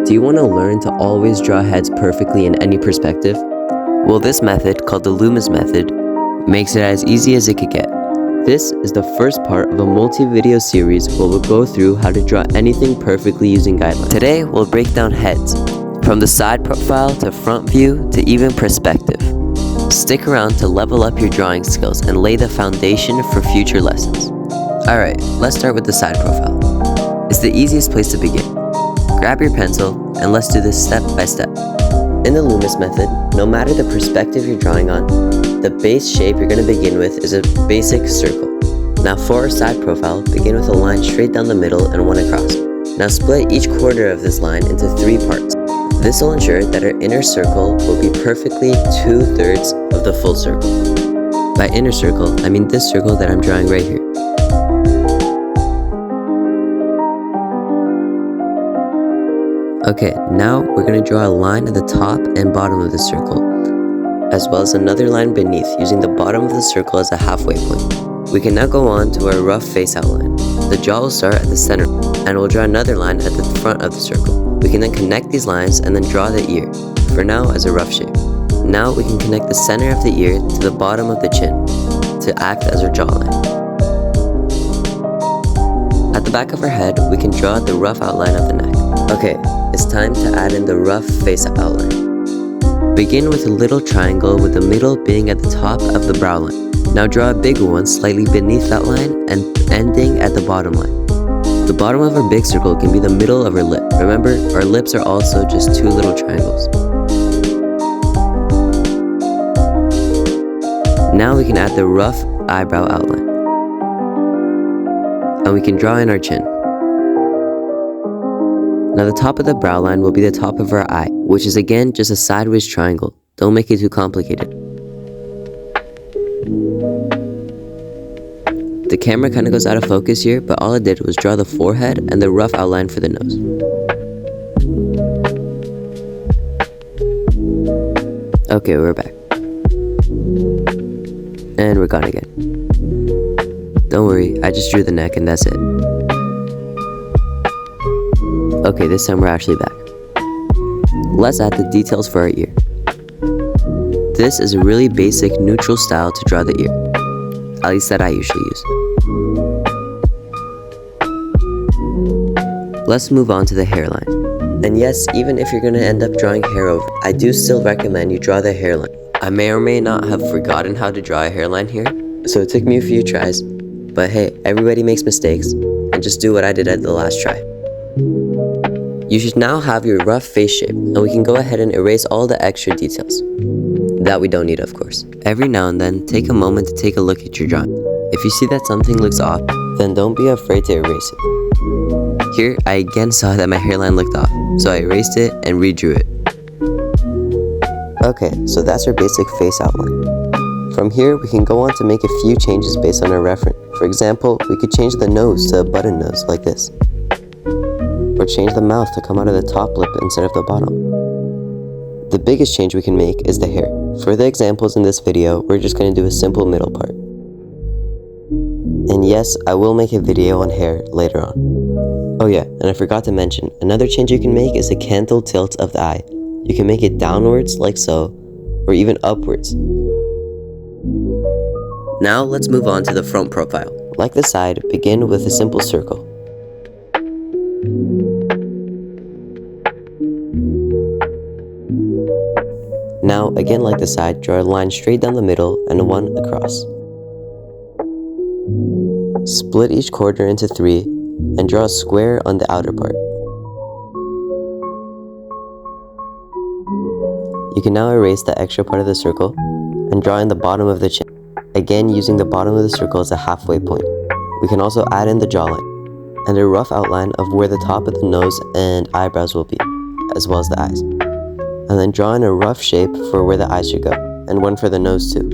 Do you want to learn to always draw heads perfectly in any perspective? Well, this method, called the Loomis method, makes it as easy as it could get. This is the first part of a multi-video series where we'll go through how to draw anything perfectly using guidelines. Today, we'll break down heads, from the side profile to front view to even perspective. Stick around to level up your drawing skills and lay the foundation for future lessons. Alright, let's start with the side profile. It's the easiest place to begin. Grab your pencil and let's do this step by step. In the Loomis method, no matter the perspective you're drawing on, the base shape you're going to begin with is a basic circle. Now for our side profile, begin with a line straight down the middle and one across. Now split each quarter of this line into 3 parts. This will ensure that our inner circle will be perfectly 2/3 of the full circle. By inner circle, I mean this circle that I'm drawing right here. Okay, now we're going to draw a line at the top and bottom of the circle, as well as another line beneath using the bottom of the circle as a halfway point. We can now go on to our rough face outline. The jaw will start at the center, and we'll draw another line at the front of the circle. We can then connect these lines and then draw the ear, for now as a rough shape. Now we can connect the center of the ear to the bottom of the chin, to act as our jawline. At the back of our head, we can draw the rough outline of the neck. Okay, it's time to add in the rough face outline. Begin with a little triangle with the middle being at the top of the brow line. Now draw a bigger one slightly beneath that line and ending at the bottom line. The bottom of our big circle can be the middle of our lip. Remember, our lips are also just 2 little triangles. Now we can add the rough eyebrow outline. And we can draw in our chin. Now the top of the brow line will be the top of our eye, which is again just a sideways triangle. Don't make it too complicated. The camera kind of goes out of focus here, but all I did was draw the forehead and the rough outline for the nose. Okay, we're back. And we're gone again. Don't worry, I just drew the neck and that's it. Okay, this time we're actually back. Let's add the details for our ear. This is a really basic neutral style to draw the ear. At least that I usually use. Let's move on to the hairline. And yes, even if you're going to end up drawing hair over, I do still recommend you draw the hairline. I may or may not have forgotten how to draw a hairline here, so it took me a few tries. But hey, everybody makes mistakes, and just do what I did at the last try. You should now have your rough face shape, and we can go ahead and erase all the extra details. That we don't need, of course. Every now and then, take a moment to take a look at your drawing. If you see that something looks off, then don't be afraid to erase it. Here, I again saw that my hairline looked off, so I erased it and redrew it. Okay, so that's our basic face outline. From here, we can go on to make a few changes based on our reference. For example, we could change the nose to a button nose like this. Or change the mouth to come out of the top lip instead of the bottom. The biggest change we can make is the hair. For the examples in this video, we're just going to do a simple middle part. And yes, I will make a video on hair later on. Oh yeah, and I forgot to mention, another change you can make is the canthal tilt of the eye. You can make it downwards like so, or even upwards. Now let's move on to the front profile. Like the side, begin with a simple circle. Now, again like the side, draw a line straight down the middle and one across. Split each quarter into 3 and draw a square on the outer part. You can now erase the extra part of the circle and draw in the bottom of the chin, again using the bottom of the circle as a halfway point. We can also add in the jawline and a rough outline of where the top of the nose and eyebrows will be, as well as the eyes. And then draw in a rough shape for where the eyes should go, and one for the nose too.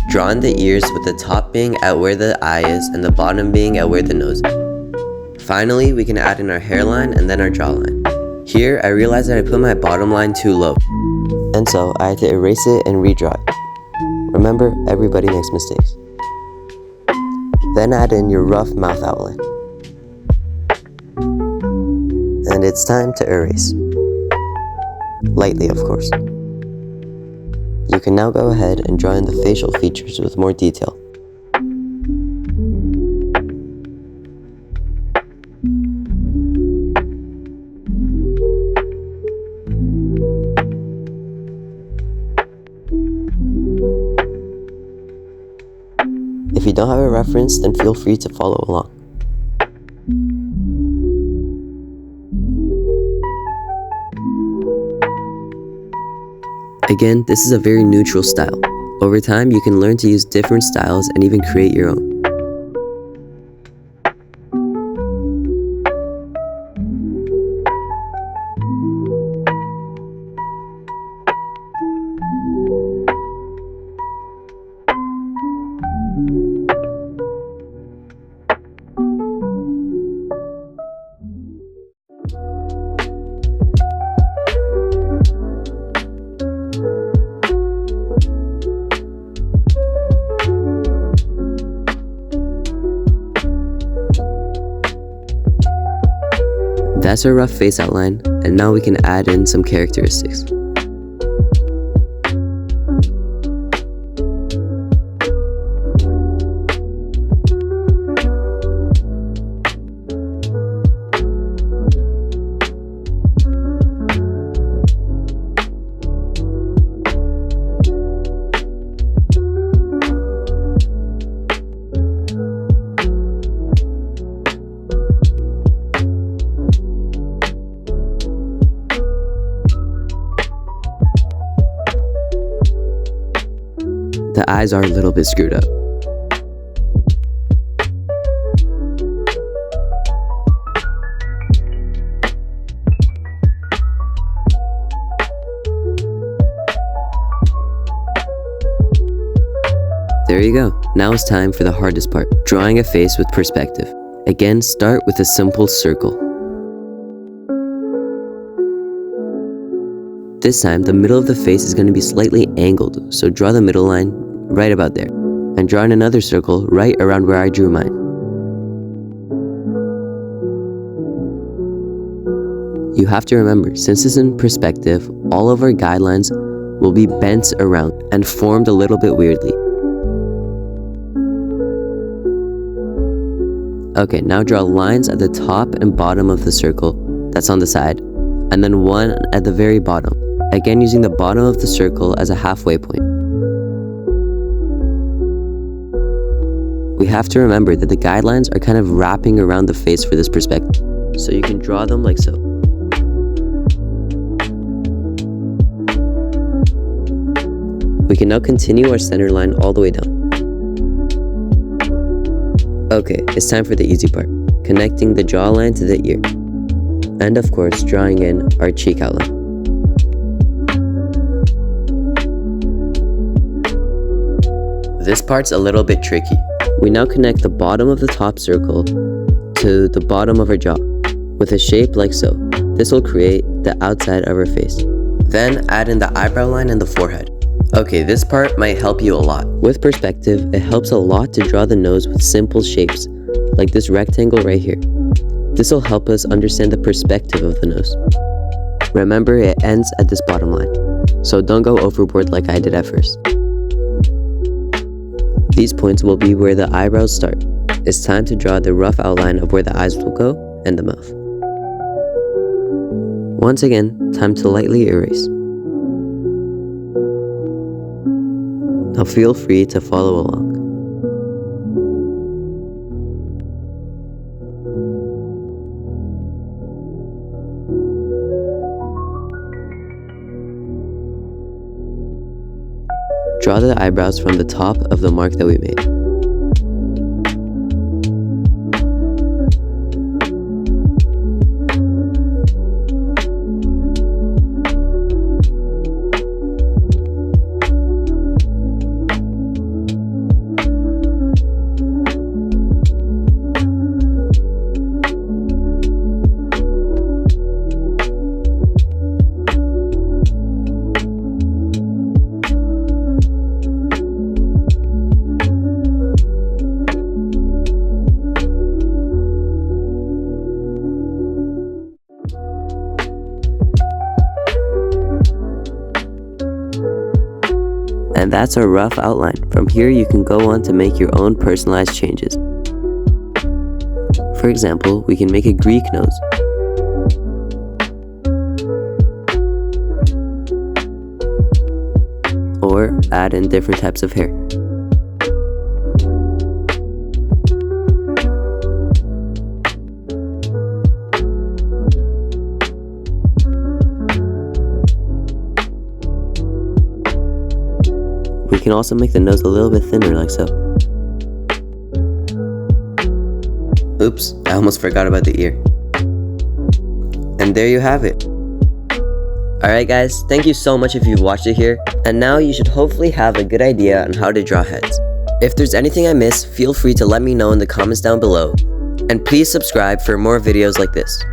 Draw in the ears with the top being at where the eye is and the bottom being at where the nose is. Finally, we can add in our hairline and then our jawline. Here, I realized that I put my bottom line too low, and so I had to erase it and redraw it. Remember, everybody makes mistakes. Then add in your rough mouth outline. And it's time to erase. Lightly, of course. You can now go ahead and draw in the facial features with more detail. If you don't have a reference, then feel free to follow along. Again, this is a very neutral style. Over time, you can learn to use different styles and even create your own. That's our rough face outline, and now we can add in some characteristics. The eyes are a little bit screwed up. There you go. Now it's time for the hardest part, drawing a face with perspective. Again, start with a simple circle. This time, the middle of the face is going to be slightly angled, so draw the middle line right about there, and draw in another circle right around where I drew mine. You have to remember, since it's in perspective, all of our guidelines will be bent around and formed a little bit weirdly. Okay, now draw lines at the top and bottom of the circle that's on the side, and then one at the very bottom, again using the bottom of the circle as a halfway point. We have to remember that the guidelines are kind of wrapping around the face for this perspective, so you can draw them like so. We can now continue our center line all the way down. Okay, it's time for the easy part, connecting the jawline to the ear. And of course, drawing in our cheek outline. This part's a little bit tricky. We now connect the bottom of the top circle to the bottom of our jaw with a shape like so. This will create the outside of our face. Then add in the eyebrow line and the forehead. Okay, this part might help you a lot. With perspective, it helps a lot to draw the nose with simple shapes, like this rectangle right here. This will help us understand the perspective of the nose. Remember, it ends at this bottom line, so don't go overboard like I did at first. These points will be where the eyebrows start. It's time to draw the rough outline of where the eyes will go and the mouth. Once again, time to lightly erase. Now feel free to follow along. Draw the eyebrows from the top of the mark that we made. And that's our rough outline. From here you can go on to make your own personalized changes. For example, we can make a Greek nose. Or add in different types of hair. We can also make the nose a little bit thinner like so. Oops, I almost forgot about the ear. And there you have it. Alright guys, thank you so much if you've watched it here, and now you should hopefully have a good idea on how to draw heads. If there's anything I missed, feel free to let me know in the comments down below, and please subscribe for more videos like this.